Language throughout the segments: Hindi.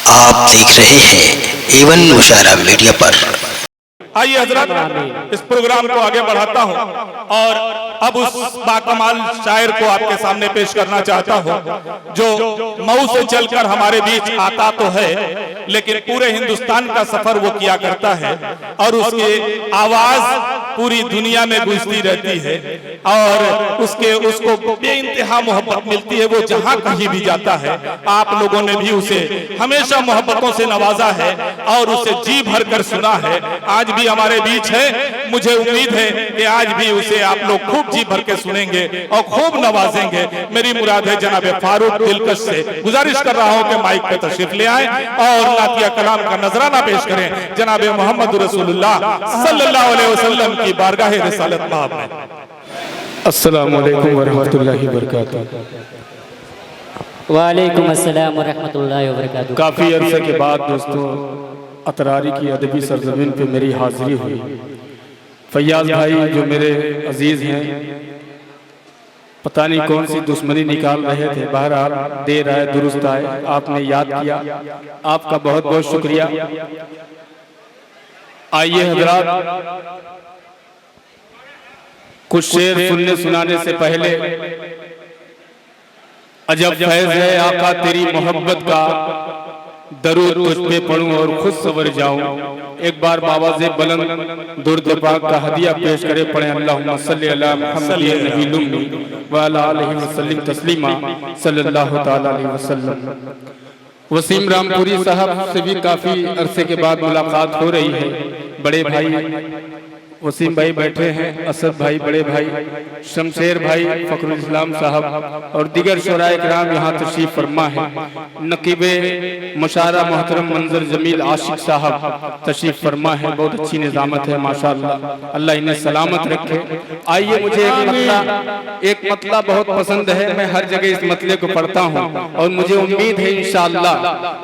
आप देख रहे हैं एवन मुशारा मीडिया पर। आइए हजरत, इस प्रोग्राम को आगे बढ़ाता हूं और अब उस बाकमाल शायर को आपके सामने पेश करना चाहता हूं जो मऊ से चलकर हमारे बीच आता तो है लेकिन पूरे हिंदुस्तान का सफर वो किया करता है और उसकी आवाज पूरी दुनिया में गूंजती रहती है और उसको बेइंतहा मोहब्बत मिलती है। वो जहां कहीं भी जाता है, आप लोगों ने भी उसे हमेशा मोहब्बतों से नवाजा है और उसे जी भर कर सुना है। आज भी हमारे बीच है, मुझे उम्मीद है कि आज भी उसे आप लोग खूब जी भर के सुनेंगे और खूब नवाजेंगे। मेरी मुराद है जनाब फारूक दिलकश से गुजारिश कर रहा हूं कि माइक पे तशरीफ ले आए और नातिया कलाम का नजराना पेश करें जनाब मोहम्मद रसूलुल्लाह सल्लल्लाहु अलैहि वसल्लम की बारगाह रिसालत में। अस्सलामु अलैकुम वरहमतुल्लाहि वबरकातुहू। वालेकुम अस्सलाम वरहमतुल्लाहि वबरकातुहू। काफ़ी अरसे के बाद दोस्तों अतरारी की अदबी सरजमीन पे मेरी हाजिरी हुई। फैयाज भाई जो मेरे अजीज़ हैं, पता नहीं कौन सी दुश्मनी निकाल रहे थे, बहरहाल देर आए दुरुस्त आए, आपने याद किया, आपका बहुत बहुत शुक्रिया। आइए हजरात, कुछ शेर सुनने सुनाने से पहले अजब फैज़ है आका तेरी मोहब्बत का, दरूद तुझ पे पढ़ूं और खुद सवर जाऊं। एक बार बावाज़े बुलंद दुर्द पाक का हदिया पेश करे, पढ़े अल्लाहुम्मा सल्ली अला मुहम्मद नबील उम्मी व अला आलिहि वसल्लम तस्लीमा सल्लल्लाहु तआला अलैहि वसल्लम। वसीम रामपुरी साहब से भी काफ़ी अरसे के बाद मुलाकात हो रही है। बड़े भाई वसीम भाई बैठे हैं, असद भाई, बड़े भाई शमशेर भाई, फखरुल इस्लाम साहब और दीगर शोराए किराम यहाँ तशरीफ फरमा है। नकीबे मुशारा मोहतरम मंजर जमील आशिक साहब तशरीफ फरमा है। बहुत अच्छी निजामत है माशाअल्लाह, अल्लाह इन्हें सलामत रखे। आइए, मुझे एक मतला बहुत पसंद है, मैं हर जगह इस मतले को पढ़ता हूँ और मुझे उम्मीद है इंशाअल्लाह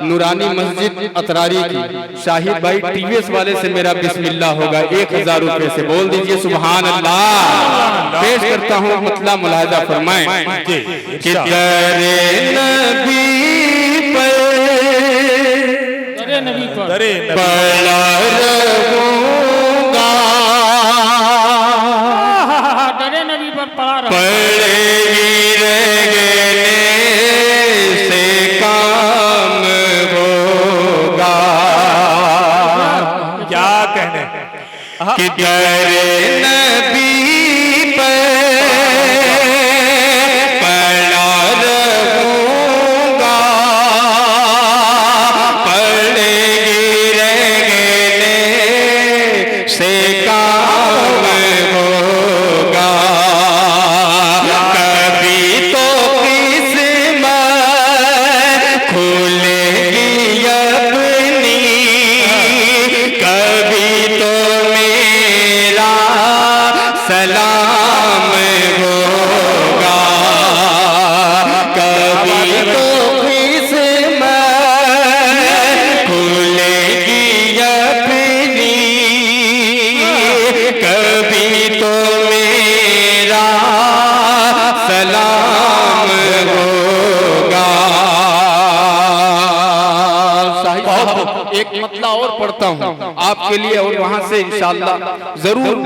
नूरानी मस्जिद अतरारी की शाहिद भाई टीवीएस वाले से मेरा बिस्मिल्लाह होगा। 1000 रुपए से बोल दीजिए सुभान अल्लाह। पेश करता हूँ मतला, मुलाहिजा फरमाएं कि दरे नबी पर पड़ा रहूंगा, दरे नबी पर पड़ा रहूंगा, पड़ेगी रहने से काम होगा। क्या कहने कि दरे नबी पर पड़ा रहूंगा, पड़ेगी रहने से काम होगा। कभी तो किस्मत खुलेगी अपनी, कभी तो सलाम होगा, कभी तो किस्मत खुलेगी अपनी, कभी तो मेरा सलाम होगा। एक मतला और पढ़ता हूँ आपके लिए और वहां से इंशाअल्लाह जरूर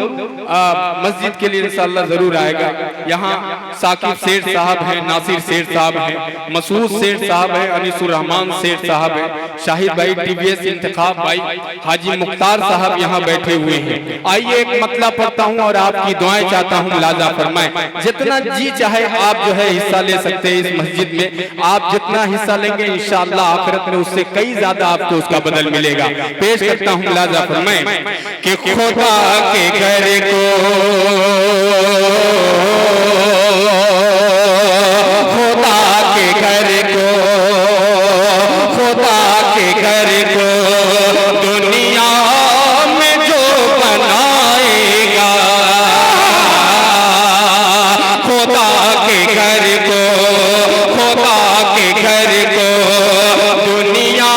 मस्जिद के लिए इंशाअल्लाह जरूर आएगा। यहाँ साकिब सेठ साहब हैं, नासिर सेठ साहब हैं, मसूद सेठ साहब हैं, अनीसुर रहमान सेठ साहब हैं, शाहिद भाई टीवीएस इंतखाब भाई, हाजी मुख्तार साहब यहाँ बैठे हुए हैं। आइए एक मतला पढ़ता हूँ और आपकी दुआएं चाहता हूँ, मुलाजा फरमाएं। जितना जी चाहे आप जो है हिस्सा ले सकते हैं इस मस्जिद में। आप जितना हिस्सा लेंगे इंशाअल्लाह आखिरत में उससे कई ज्यादा आपको उसका बदल मिलेगा। पेश करता हूँ, मुलाजा फरमाएं कि खुदा के घर को, खुदा के घर को, खुदा के घर को दुनिया में जो बनाएगा, खुदा के घर को, खुदा के घर को दुनिया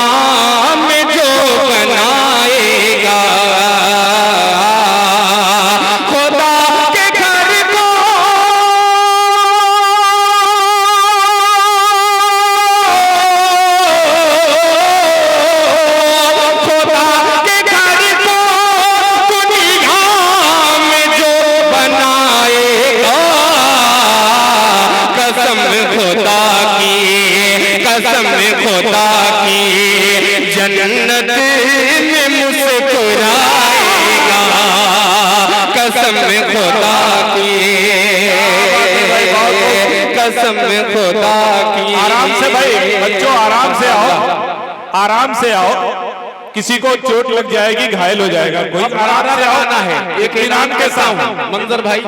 में जो बनाएगा, खुदा के घर को खुदा की जन्नत में मुस्कुराएगा, कसम खुदा की, कसम खुदा की। आराम से भाई, बच्चों आराम से आओ, आराम से आओ, किसी को चोट लग जाएगी, घायल हो जाएगा कोई। आराम से आओ ना है, एक ऐलान के साथ मंजर भाई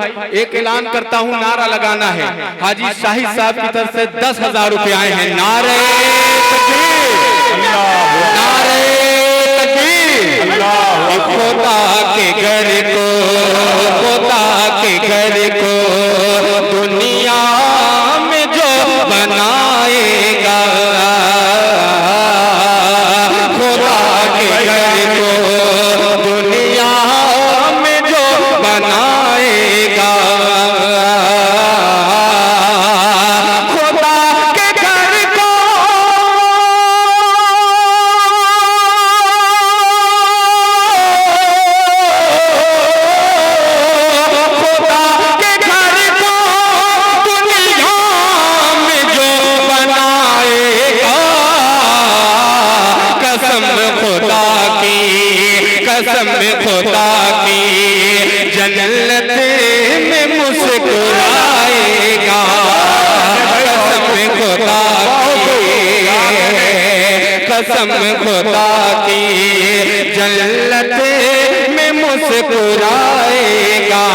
एक ऐलान करता हूँ, नारा लगाना है। हाजी शाहिद साहब की तरफ से 10,000 रुपए आए हैं। नारे तकबीर, नारे तकबीर। खुदा के घर को, खुदा के घर को दुनिया में जो बनाएगा, खुदा के घर को दुनिया में जो बनाएगा, खुदा के घर को, खुदा के घर को दुनिया में जो बनाएगा, कसम खुदा की, कसम खुदा की जन्नत में मुस्कुराएगा, कसम खुदा की, कसम खुदा की जन्नत में मुस्कुराएगा।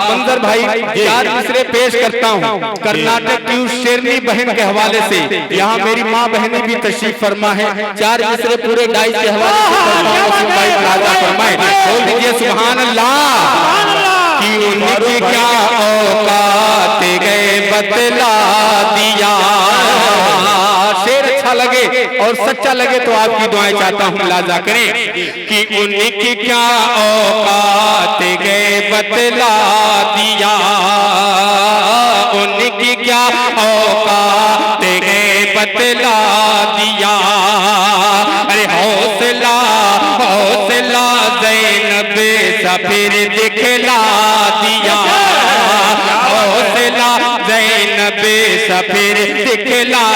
मंजर भाई 4 मिसरे पेश करता हूँ कर्नाटक की उस शेरनी बहन के हवाले से। यहाँ मेरी माँ बहनें भी तशरीफ फरमा है। 4 मिसरे पूरे डाइस के हवाले से फरमाए। बोल दीजिए सुभान अल्लाह। कि उनकी क्या औकात गए बतला दिया। शेर अच्छा लगे और सच्चा लगे तो आपकी दुआएं चाहता हूँ मुलाजा करें। कि उनकी क्या औकात गए बतला दिया, उनकी क्या औकात गए बतला दिया। अरे हौसला हौसला ज़ैनब सा फिर दिखला दिया, हौसला ज़ैनब सा फिर दिखला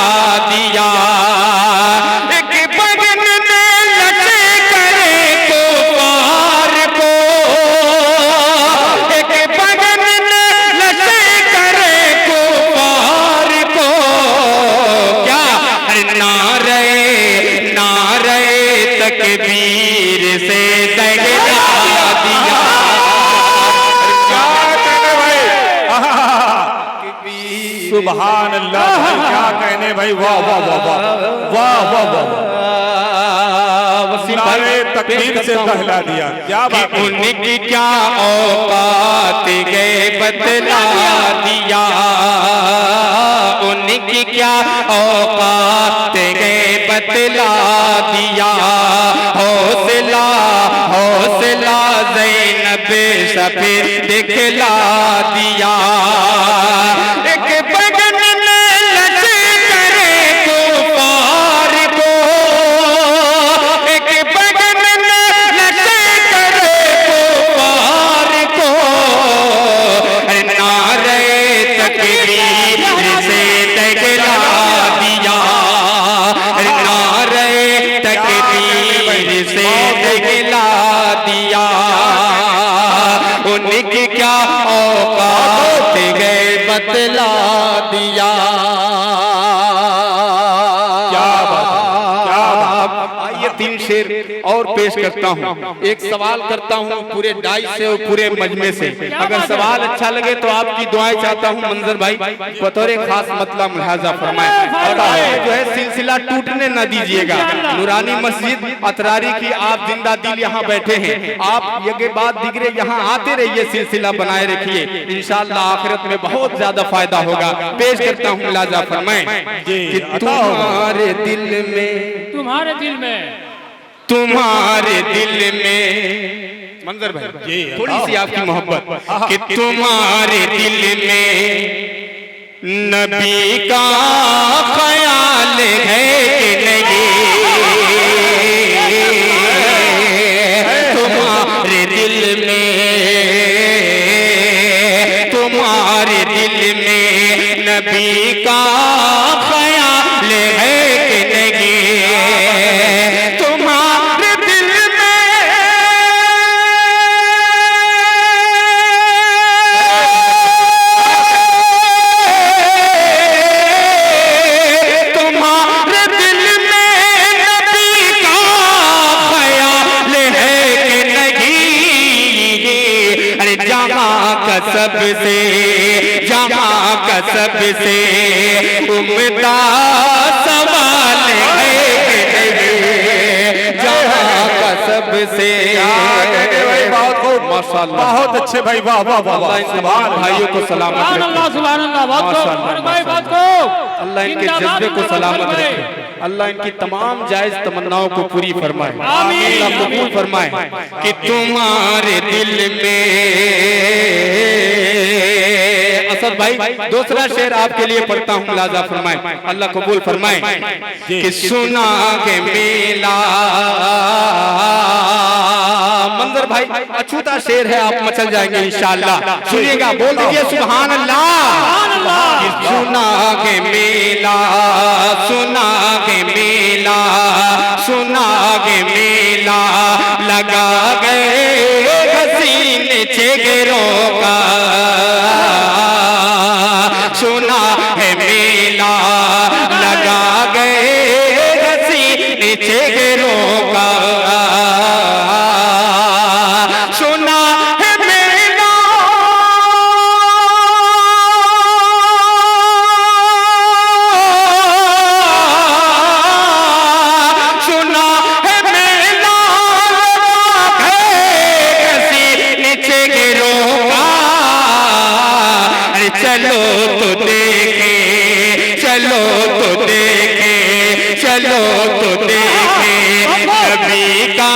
दिया। एक बगन में लचे करे कुफार को, एक बगन में लचे करे कुफार को। क्या नारे नारे तकबीर से दगला दिया। सुभान अल्लाह, क्या कहने भाई, वाह वाह वाह वाह वाह वाह वाह, नारे तकबीर से दहला दिया। क्या बात है। उनकी क्या औकात गए बतला दिया, उनकी क्या औकात गए बतला दिया। हौसला हौसला ज़ैनब सा फिर दिखला दिया। एक बगन में लचे करे कुफार को, एक बगन में लचे करे कुफार को। नारे तकबीर से दगला दिया, नारे तकबीर से दगला दिया। उनकी क्या औकात गए बतला दिया। क्या बात है, क्या बात। आइए 3 शेर और पेश करता हूँ। एक सवाल करता हूँ पूरे डाइस से और पूरे मजमे से। अगर सवाल अच्छा लगे तो आपकी दुआएं चाहता हूँ मंजर भाई, बतौर खास मतलब मुलाजा फरमाए। और जो है सिलसिला टूटने न दीजिएगा। नूरानी मस्जिद अतरारी की आप जिंदा दिल यहाँ बैठे हैं, आप ये बात दिगरे यहाँ आते रहिए, सिलसिला बनाए रखिए, इंशाअल्लाह आखिरत में बहुत ज्यादा फायदा होगा। पेश करता हूँ मुलाजा फरमाए। तुम्हारे दिल में, तुम्हारे दिल में, तुम्हारे दिल में मंजर भाई थोड़ी सी आपकी मोहब्बत। कि तुम्हारे दिल में नबी का ख्याल है कि नहीं, तुम्हारे दिल में, तुम्हारे दिल में नबी का ख्याल है कि नहीं। माशाअल्लाह। बहुत अच्छे भाई, वाह वाह वाह अल्लाह इन तमाम भाइयों को सलामत सुभान रखे। अल्लाह सुभान अल्लाह। बहुत को माशाअल्लाह, फारूक भाई बहुत को अल्लाह इनके जिंदाबाद, जज्बे को जिंदाबाद सलामत फारूक भाई। रखे। अल्लाह इनकी तमाम जायज तमन्नाओं को पूरी फरमाए। आमीन। अल्लाह कबूल फरमाए कि तुम्हारे दिल में। असद भाई दूसरा शेर आपके लिए पढ़ता हूँ, मुलाजा फरमाए, अल्लाह कबूल फरमाए कि सुना के मेला। मंजर भाई अछूता शेर है, आप मचल जाएंगे इंशाअल्लाह। सुनिएगा, बोल दीजिए सुभान अल्लाह। कि सुना के मेला, सुना के मेला, सुना के मेला लगा गए हसीन चेहरों का। सुना है मेला लगा गए हसीन चेहरों का। सुना है मेला, सुना है मेला लगा है हसीन चेहरों का। अरे चलो तो देखे, चलो तो देखे, चलो तो देखे नबी का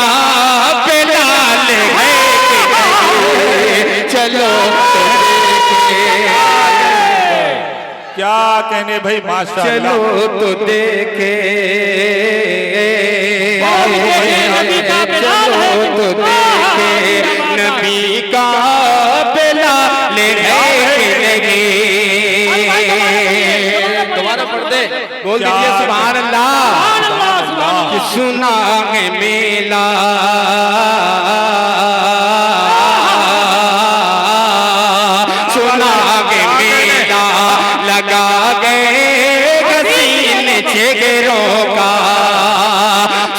बिलाल है कि नहीं। चलो तो देखे, क्या कहने भाई, माशाअल्लाह। चलो तो देखे, चलो तो देखे नबी का बिलाल है कि नहीं। दोबारा पढ़ दे, बोल दीजिए सुभान अल्लाह। कि सुना है मेला, सुना है मेला लगा गए हसीन चेहरों का।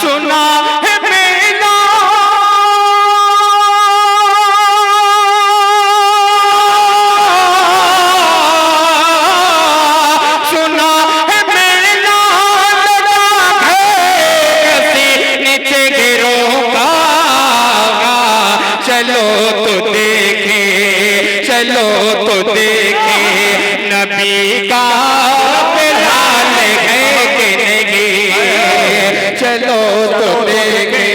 सुना है मेला, सुना है मेला लगा है हसीन चेहरों का। चलो तो देखे, चलो तो देखे नबी का बिलाल है कि नहीं। चलो तो देखे।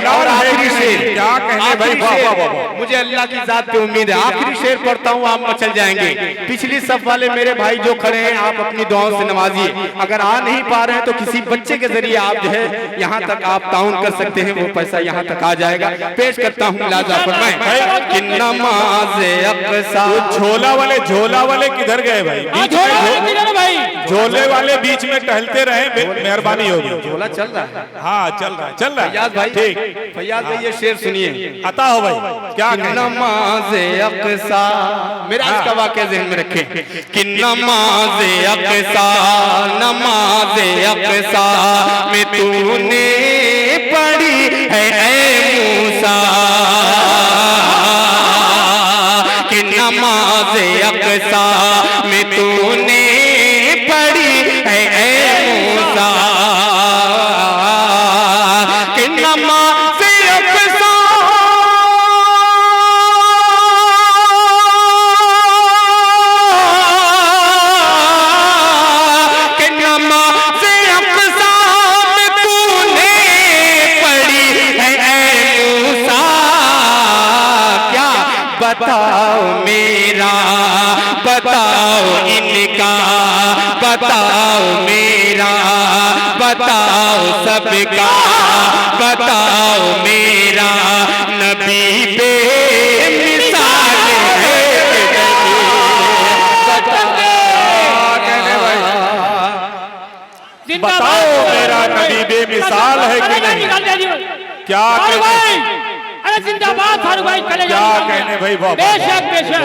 और आखिरी शेर, क्या कहने भाई, आखिरी वाह वाह वाह शेर, वाह। मुझे अल्लाह की जात पे उम्मीद है। आखिरी शेर पढ़ता हूँ, आप मचल जाएंगे। पिछली सफ वाले मेरे भाई जो खड़े हैं, आप अपनी दुआओं से नवाजिए। अगर आ नहीं पा रहे हैं तो किसी बच्चे के जरिए आप जो है यहाँ तक आप ताउन कर सकते हैं, वो पैसा यहाँ तक आ जाएगा। पेश करता हूँ मुलाजा फरमाए कि नमाज अक़सा। झोला वाले किधर गए भाई? बीच में भाई झोले वाले बीच में टहलते रहे, मेहरबानी होगी। झोला चल रहा है। हाँ चल रहा है, चल रहा फैयाज है। भाई, ठीक, फैयाज भाई ये शेर सुनिए। अता हो भाई, क्या कहना? नमाज अक़सा, मेरा इसका वाक़या ज़हन में रखें कि नमाज अक़सा, नमाज अक़सा में तूने पढ़ी है ऐ मूसा। कि नमाज अक़सा में तूने पढ़ी है ऐ मूसा। कि नमाज अक़सा, कि नमाज अक़सा में तूने पढ़ी है ऐ मूसा। क्या बताओ मेरा, बताओ इनका, बताओ मेरा, बताओ सबका, बताओ मेरा नबी बेमिसाल है कि नहीं। बताओ मेरा नबी बेमिसाल है कि नहीं? क्या फारूक कहने? भाई, अरे जिंदाबाद फारूक भाई, चले क्या कहने भाई, वाह वाह। बेशक बेशक।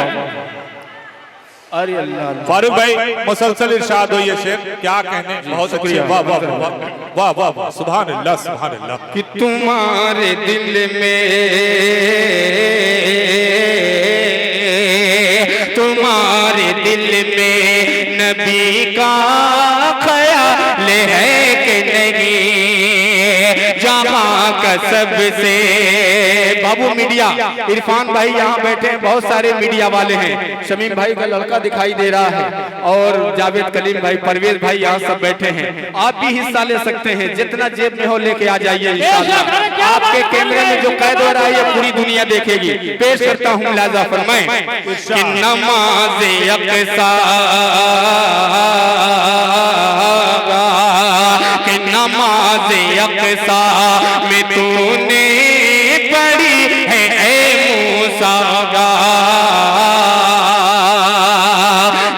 अरे अल्लाह, फारूक भाई मुसलसल इरशाद हो ये शेर, क्या कहने, बहुत शुक्रिया, वाह वाह वाह वाह वाह वाह, सुभान अल्लाह सुभान अल्लाह। कि तुम्हारे दिल में, तुम्हारे दिल में नबी का ख्याल है कि नहीं। जहाँ कसब से। बाबू मीडिया इरफान भाई यहाँ बैठे हैं, बहुत सारे मीडिया वाले हैं, शमीम भाई का लड़का दिखाई दे रहा है और जावेद कलीम भाई, परवेज भाई यहाँ सब बैठे हैं। आप भी हिस्सा ले सकते हैं, जितना जेब में हो लेके आ जाइए इंशाअल्लाह। आपके कैमरे में जो कैद हो रहा है ये पूरी दुनिया देखेगी। पेश करता हूँ लाजा फरमाएं कि नमाज़े अक़सा कि नमाज़े अक़सा में तूने पढ़ी है ए मूसा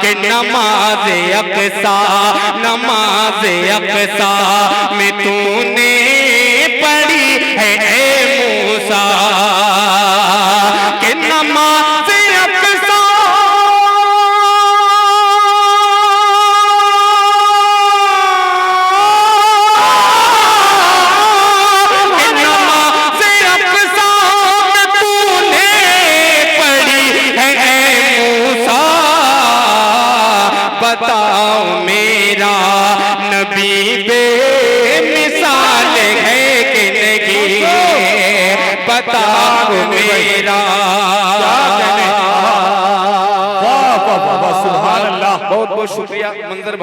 कि नमाज़े अक़सा, नमाज़े अक़सा में तूने पढ़ी है ए मूसा कि नमाज़े अक़सा कि नमाज़े अक़सा में तूने पढ़ी है ए मूसा। बताओ मेरा नबी बेमिसाल है कि नहीं, बताओ मेरा। वाह वाह वाह, सुभान अल्लाह। बहुत बहुत शुक्रिया मंजर।